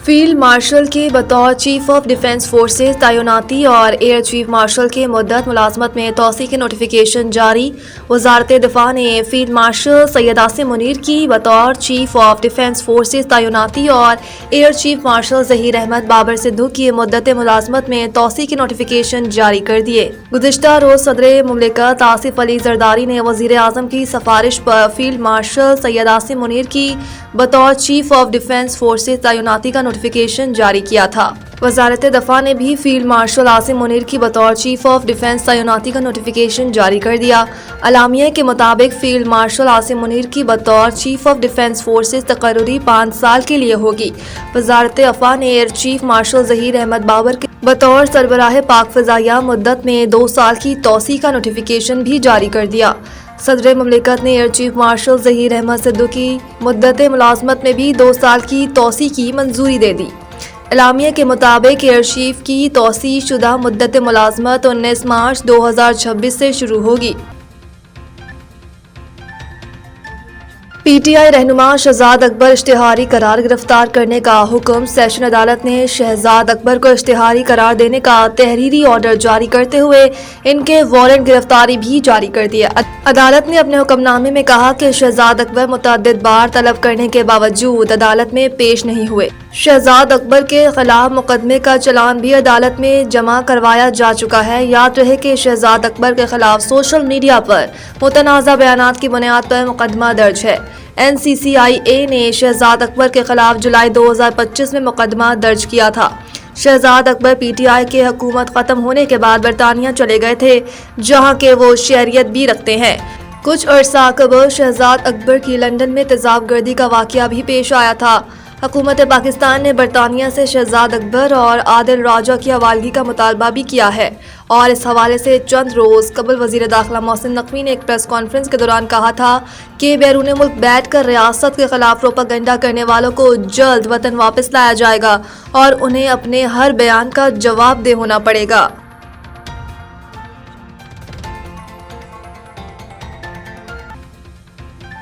Field marshal के बतौर chief of defence forces तैनाती और एयर चीफ मार्शल के मुद्दत मुलाजमत में तोसी के नोटिफिकेशन जारी। वजारत दिफा ने फील्ड मार्शल सैयद आसिम मुनीर की बतौर चीफ ऑफ डिफेंस फोर्सेज तैनाती और air chief marshal Zaheer Ahmed Babar Sidhu की मुद्दत मुलाजमत में तोसी के नोटिफिकेशन जारी कर दिए। गुज़िश्ता रोज सदर मुमलिकत आसिफ अली जरदारी ने वज़ीर आज़म की सिफारिश पर फील्ड मार्शल सैयद आसिम मुनीर की बतौर चीफ ऑफ डिफेंस फोर्सेज तैनाती का नोटिफिकेशन जारी किया था। वजारत दफा ने भी फील्ड मार्शल आसिम मुनीर की बतौर चीफ ऑफ डिफेंस तैनाती का नोटिफिकेशन जारी कर दिया। अलामिया के मुताबिक फील्ड मार्शल आसिम मुनीर की बतौर चीफ ऑफ डिफेंस फोर्सेज तकर्री 5 साल के लिए होगी। वजारत दफा ने air chief marshal Zaheer Ahmed Babar के बतौर सरबराह पाक फ़ज़ाइया मुद्दत में 2 साल की तोसी का नोटिफिकेशन भी जारी कर दिया। सदर मुमलिकत ने air chief marshal Zaheer Ahmed Sidhu की मुद्दत मुलाजमत में भी 2 साल की तोसी की मंजूरी दे दी। एलामिया के मुताबिक एयर चीफ की तोसी शुदा मुद्दत मुलाजमत 19 मार्च 2026 से शुरू होगी। पीटीआई रहनुमा शहजाद अकबर इश्तिहारी करार गिरफ्तार करने का हुक्म। सेशन अदालत ने शहजाद अकबर को इश्तिहारी करार देने का तहरीरी ऑर्डर जारी करते हुए इनके वारंट गिरफ्तारी भी जारी कर दिए। अदालत ने अपने हुक्मनामे में कहा कि शहजाद अकबर मुतअद्दिद बार तलब करने के बावजूद अदालत में पेश नहीं हुए। शहजाद अकबर के खिलाफ मुकदमे का चलान भी अदालत में जमा करवाया जा चुका है। याद रहे कि शहजाद अकबर के खिलाफ सोशल मीडिया पर मुतनाज़ा बयानात की बुनियाद पर मुकदमा दर्ज है। NCCIA ने शहजाद अकबर के खिलाफ जुलाई 2025 में मुकदमा दर्ज किया था। शहजाद अकबर PTI के हुकूमत ख़त्म होने के बाद बरतानिया चले गए थे, जहां के वो शहरियत भी रखते हैं। कुछ अरसा कबल शहजाद अकबर की लंदन में तेज़ाब गर्दी का वाक़या भी पेश आया था। हुकूमत पाकिस्तान ने बरतानिया से शहजाद अकबर और आदिल राजा की हवालगी का मुतालबा भी किया है और इस हवाले से चंद रोज़ कबल वज़ीर दाखिला मोहसिन नकवी ने एक प्रेस कॉन्फ्रेंस के दौरान कहा था कि बैरून मुल्क बैठ कर रियासत के खिलाफ प्रोपेगेंडा करने वालों को जल्द वतन वापस लाया जाएगा और उन्हें अपने हर बयान का जवाबदेह होना पड़ेगा।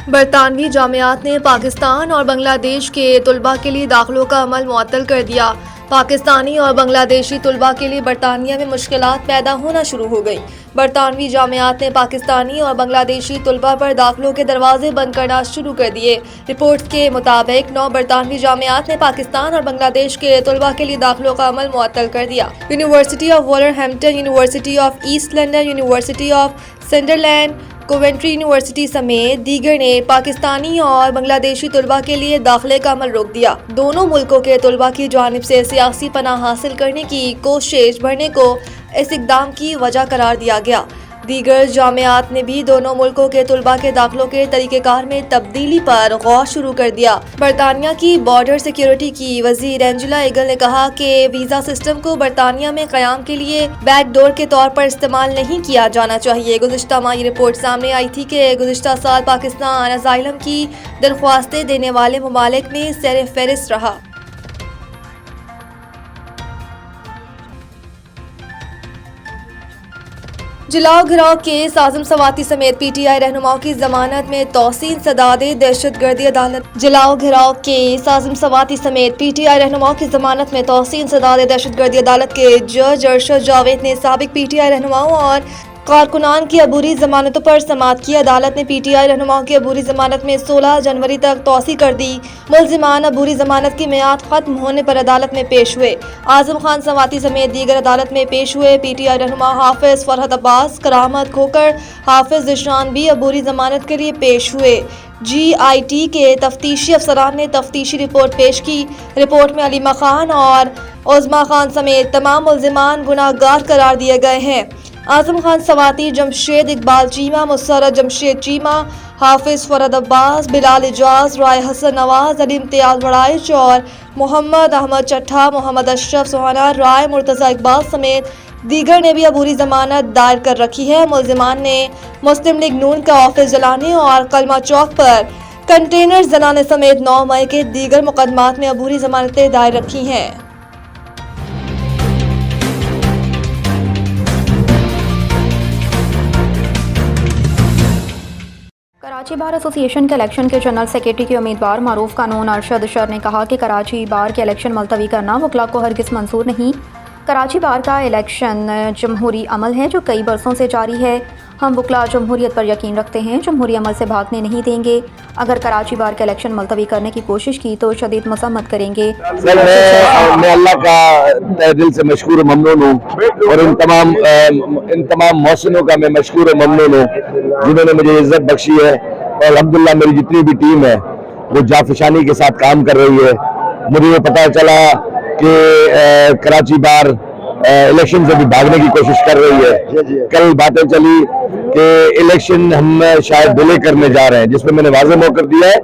बरतानवी जामियात ने पाकिस्तान और बांग्लादेश के तलबा के लिए दाखिलों का अमल मुअत्तल कर दिया। पाकिस्तानी और बांग्लादेशी तलबा के लिए बरतानिया में मुश्किलात पैदा होना शुरू हो गई। बरतानवी जामियात ने पाकिस्तानी और बांग्लादेशी तलबा पर दाखिलों के दरवाजे बंद करना शुरू कर दिए। रिपोर्ट्स के मुताबिक 9 बरतानवी जामियात ने पाकिस्तान और बांग्लादेश के तलबा के लिए दाखिलों का अमल मुअत्तल कर दिया। University of Wolverhampton, university of East London, university of Sunderland, Coventry university समेत दीगर ने पाकिस्तानी और बांग्लादेशी तलबा के लिए दाखिले का अमल रोक दिया। दोनों मुल्कों के तलबा की जानिब से सियासी पनाह हासिल करने की कोशिश बढ़ने को इस इक़दाम की वजह करार दिया गया। दीगर जामियात ने भी दोनों मुल्कों के तलबा के दाखिलों के तरीक़ेकार में तब्दीली पर गौर शुरू कर दिया। बरतानिया की बॉर्डर सिक्योरिटी की वज़ीर एंजेला ईगल ने कहा कि वीज़ा सिस्टम को बरतानिया में क़याम के लिए बैकडोर के तौर पर इस्तेमाल नहीं किया जाना चाहिए। गुज़िश्ता माह ये रिपोर्ट सामने आई थी कि गुज़िश्ता साल पाकिस्तान असाइलम की दरख्वास्तें देने वाले ममालिक में सर फहरिस्त रहा। जलाओ घिराव केस आज़म सवाती समेत PTI रहनुमाओं की जमानत में तौसीन सदाद दहशतगर्दी अदालत। जलाओ घिराव केस आज़म सवाती समेत PTI रहनुमाओं की जमानत में तौसीन सदाद दहशतगर्दी अदालत के जज अरशद जावेद ने साबिक PTI रहनुमाओं और कारकुनान की अबूरी जमानतों पर समाअत की। अदालत ने PTI रहनुमाओं की अबूरी जमानत में 16 जनवरी तक तौसी कर दी। मुल्जिमान अबूरी जमानत की मियाद खत्म होने पर अदालत में पेश हुए। आजम खान सवाती समेत दीगर अदालत में पेश हुए। PTI रहनुमा हाफिज फरहत अब्बास, करामत खोकर, हाफिज जिशान भी अबूरी जमानत के लिए पेश हुए। GIT के तफ्तीशी अफसरान ने तफ्तीशी रिपोर्ट पेश की। रिपोर्ट में अलीमा खान और उज़मा खान समेत तमाम मुल्जिमान गुनाहगार करार दिए गए हैं। आजम खान सवाती, जमशेद इकबाल चीमा, मुसर्रत जमशेद चीमा, हाफिज फरहत अब्बास, बिलाल इजाज, राय हसन नवाज, अली इम्तियाज वड़ाइच और मोहम्मद अहमद चट्ठा, मोहम्मद अशरफ सुहाना राय, मुर्तज़ा इकबाल समेत दीगर ने भी अबूरी जमानत दायर कर रखी है। मुल्जिमान ने मुस्लिम लीग नून का ऑफिस जलाने और कलमा चौक पर कंटेनर जलाने समेत 9 मई के दीगर मुकदमात में अबूरी जमानतें दायर रखी हैं। کراچی بار ایسوسی ایشن کے الیکشن کے جنرل سیکرٹری کے امیدوار معروف قانون ارشد شر نے کہا کہ کراچی بار کے الیکشن ملتوی کرنا وکلاء کو ہرگز منظور نہیں۔ کراچی بار کا الیکشن جمہوری عمل ہے جو کئی برسوں سے جاری ہے۔ ہم وکلاء جمہوریت پر یقین رکھتے ہیں، جمہوری عمل سے بھاگنے نہیں دیں گے۔ اگر کراچی بار کے الیکشن ملتوی کرنے کی کوشش کی تو شدید مذمت کریں گے۔ میں اللہ کا تہ دل سے مشکور و ممنون ہوں اور ان تمام محسنوں کا میں مشکور و ممنون ہوں جنہوں نے مجھے عزت بخشی ہے، اور الحمدللہ میری جتنی بھی ٹیم ہے وہ جافشانی کے ساتھ کام کر رہی ہے۔ مجھے یہ پتہ چلا کہ کراچی بار الیکشن سے بھی بھاگنے کی کوشش کر رہی ہے۔ کل باتیں چلی کہ الیکشن ہم شاید ڈیلے کرنے جا رہے ہیں، جس پہ میں نے واضح موقع کر دیا ہے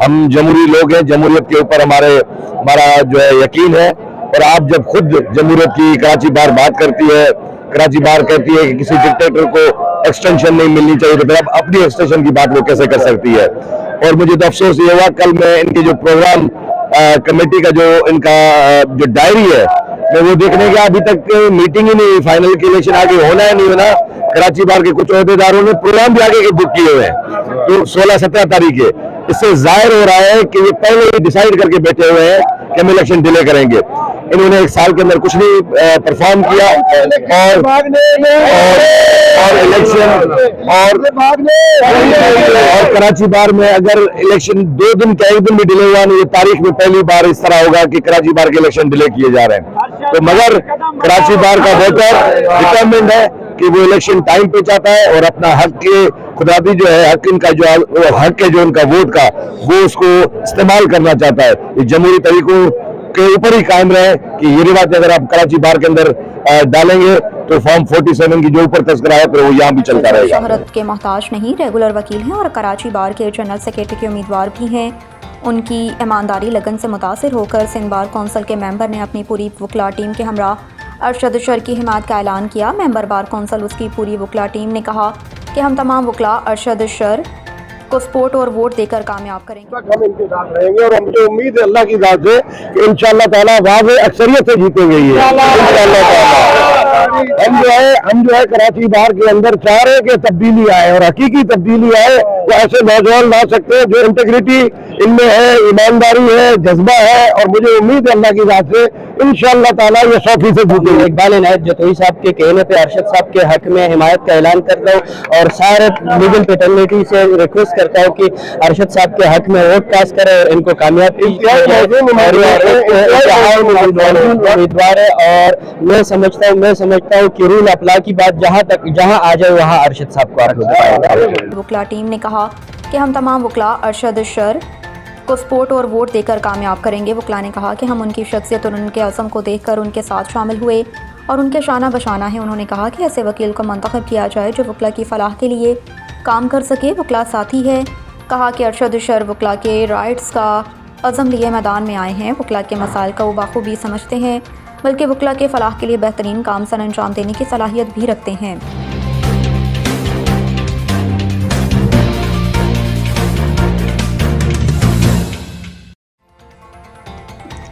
ہم جمہوری لوگ ہیں، جمہوریت کے اوپر ہمارا جو ہے یقین ہے، اور آپ جب خود جمہوریت کی کراچی بار بات کرتی ہے، کراچی بار کہتی ہے کہ کسی ڈکٹیٹر کو ایکسٹینشن نہیں ملنی چاہیے، تو پھر اب اپنی ایکسٹینشن کی بات وہ کیسے کر سکتی ہے؟ اور مجھے تو افسوس یہ ہوا کل میں ان کے جو پروگرام کمیٹی کا جو ان کا جو ڈائری ہے میں وہ دیکھنے گیا، ابھی تک میٹنگ ہی نہیں ہوئی، فائنل کی الیکشن آگے ہونا ہے نہیں ہونا۔ کراچی بار کے کچھ عہدیداروں نے پروگرام بھی آگے کے بک کیے ہوئے ہیں تو 16-17 تاریخ ہے۔ اس سے ظاہر ہو رہا ہے کہ یہ پہلے ہی ڈیسائیڈ کر کے بیٹھے ہوئے ہیں کہ ہم الیکشن ڈیلے کریں گے۔ انہوں نے ایک سال کے اندر کچھ نہیں پرفارم کیا، اور الیکشن اور کراچی بار میں اگر الیکشن 2 دن کا 1 دن بھی ڈیلے ہوا نہیں، یہ تاریخ میں پہلی بار اس طرح ہوگا کہ کراچی بار کے الیکشن ڈیلے کیے جا رہے ہیں۔ تو مگر کراچی بار کا ووٹر ڈٹرمنڈ ہے کہ وہ الیکشن ٹائم پہ چاہتا ہے اور اپنا حق کے خدادی جو ہے، حق ان کا جو حق ہے جو ان کا ووٹ کا، وہ اس کو استعمال کرنا چاہتا ہے۔ یہ جمہوری طریقوں کے اوپر ہی قائم رہے کہ یہ بات اگر آپ کراچی بار کے اندر ڈالیں گے تو فارم 47 کی جو اوپر تذکرہ ہے پھر وہ یہاں بھی چلتا رہے گا۔ شہرت کے محتاج نہیں، ریگولر وکیل ہیں اور کراچی بار کے جنرل سیکرٹری کے امیدوار بھی ہیں۔ ان کی ایمانداری لگن سے متاثر ہو کر سندھ بار کونسل کے ممبر نے اپنی پوری وکلاء ٹیم کے ہمراہ ارشد شر کی حمایت کا اعلان کیا۔ ممبر بار کونسل اس کی پوری وکلاء ٹیم نے کہا کہ ہم تمام وکلاء ارشد شر کو سپورٹ اور ووٹ دے کر کامیاب کریں گے۔ ہم ان کے ساتھ رہیں گے اور مجھے امید ہے اللہ کی ذات سے کہ انشاءاللہ تعالیٰ واضح اکثریت سے جیتیں گے۔ یہ انشاءاللہ تعالیٰ ہم جو ہے کراچی بار کے اندر چاہ رہے کہ تبدیلی آئے اور حقیقی تبدیلی آئے۔ وہ ایسے نوجوان لا سکتے ہیں جو انٹیگریٹی ان میں ہے، ایمانداری ہے، جذبہ ہے، اور مجھے امید ہے اللہ کی ذات سے انشاءاللہ تعالیٰ یہ 100% جیتیں گے۔ اقبال عنایت جتوئی صاحب کے کہنے پہ ارشد صاحب کے حق میں حمایت کا اعلان کرتا ہوں اور سارے لیگل پیٹرنیٹی سے ریکویسٹ کرتا ہوں کہ ارشد صاحب کے حق میں ووٹ کاسٹ کرے اور ان کو کامیاب امیدوار ہے۔ اور میں سمجھتا ہوں کہ رول اپ لا کی بات جہاں آ جائے وہاں ارشد صاحب کو حق دیا۔ وکلاء ٹیم نے کہا کہ ہم تمام وکلاء ارشد شر کو سپورٹ اور ووٹ دے کر کامیاب کریں گے۔ وکلاء نے کہا کہ ہم ان کی شخصیت اور ان کے عزم کو دیکھ کر ان کے ساتھ شامل ہوئے اور ان کے شانہ بشانہ ہیں۔ انہوں نے کہا کہ ایسے وکیل کو منتخب کیا جائے جو وکلاء کی فلاح کے لیے کام کر سکے۔ وکلاء ساتھی ہے، کہا کہ ارشد شر وکلاء کے رائٹس کا عزم لیے میدان میں آئے ہیں۔ وکلاء کے مسائل کو وہ بخوبی سمجھتے ہیں، بلکہ وکلاء کے فلاح کے لیے بہترین کام سر انجام دینے کی صلاحیت بھی رکھتے ہیں۔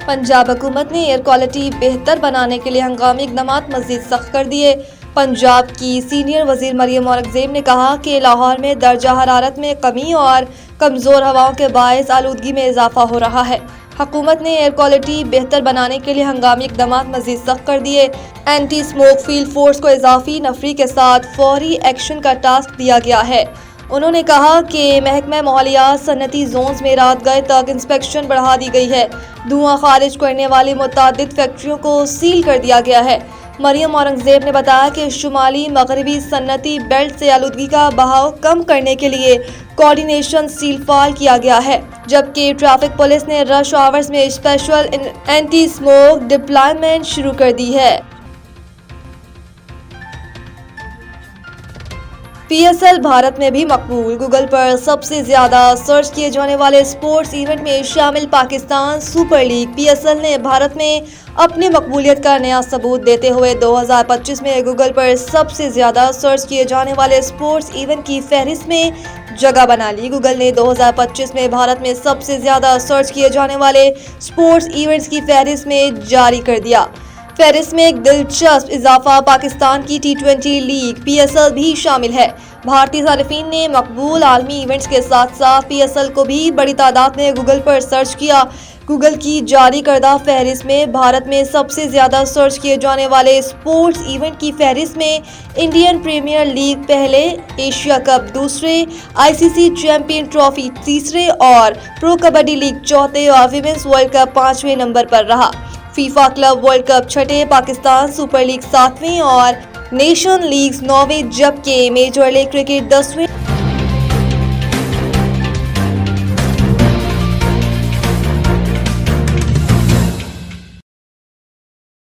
پنجاب حکومت نے ایئر کوالٹی بہتر بنانے کے لیے ہنگامی اقدامات مزید سخت کر دیے۔ پنجاب کی سینئر وزیر مریم اورنگزیب نے کہا کہ لاہور میں درجہ حرارت میں کمی اور کمزور ہواؤں کے باعث آلودگی میں اضافہ ہو رہا ہے۔ حکومت نے ایئر کوالٹی بہتر بنانے کے لیے ہنگامی اقدامات مزید سخت کر دیے۔ اینٹی اسموک فیلڈ فورس کو اضافی نفری کے ساتھ فوری ایکشن کا ٹاسک دیا گیا ہے۔ انہوں نے کہا کہ محکمہ ماحولیات صنعتی زونز میں رات گئے تک انسپیکشن بڑھا دی گئی ہے۔ دھواں خارج کرنے والی متعدد فیکٹریوں کو سیل کر دیا گیا ہے۔ مریم اورنگزیب نے بتایا کہ شمالی مغربی صنعتی بیلٹ سے آلودگی کا بہاؤ کم کرنے کے لیے کوارڈینیشن سیل فعال کیا گیا ہے، جبکہ ٹریفک پولیس نے رش آورز میں اسپیشل اینٹی اسموک ڈپلائمنٹ شروع کر دی ہے۔ پی ایس ایل بھارت میں بھی مقبول۔ گوگل پر سب سے زیادہ سرچ کیے جانے والے سپورٹس ایونٹ میں شامل Pakistan super league P S L نے بھارت میں اپنی مقبولیت کا نیا ثبوت دیتے ہوئے 2025 میں گوگل پر سب سے زیادہ سرچ کیے جانے والے سپورٹس ایونٹ کی فہرست میں جگہ بنا لی۔ گوگل نے 2025 میں بھارت میں سب سے زیادہ سرچ کیے جانے والے سپورٹس ایونٹس کی فہرست میں جاری کر دیا۔ फहरिस्त में एक दिलचस्प इजाफा पाकिस्तान की T20 लीग PSL भी शामिल है। भारतीय सारिफीन ने मकबूल आलमी इवेंट्स के साथ साथ PSL को भी बड़ी तादाद में गूगल पर सर्च किया। गूगल की जारी करदा फहरिस्त में भारत में सबसे ज्यादा सर्च किए जाने वाले स्पोर्ट्स इवेंट की फहरिस्त में इंडियन प्रीमियर लीग पहले, एशिया कप दूसरे, ICC चैंपियन ट्रॉफी तीसरे और प्रो कबड्डी लीग चौथे और विमेंस वर्ल्ड कप 5वें नंबर पर रहा। फीफा क्लब वर्ल्ड कप छठे, पाकिस्तान सुपर लीग 7वें और नेशन लीग 9वें, जबकि मेजर लीग क्रिकेट 10वें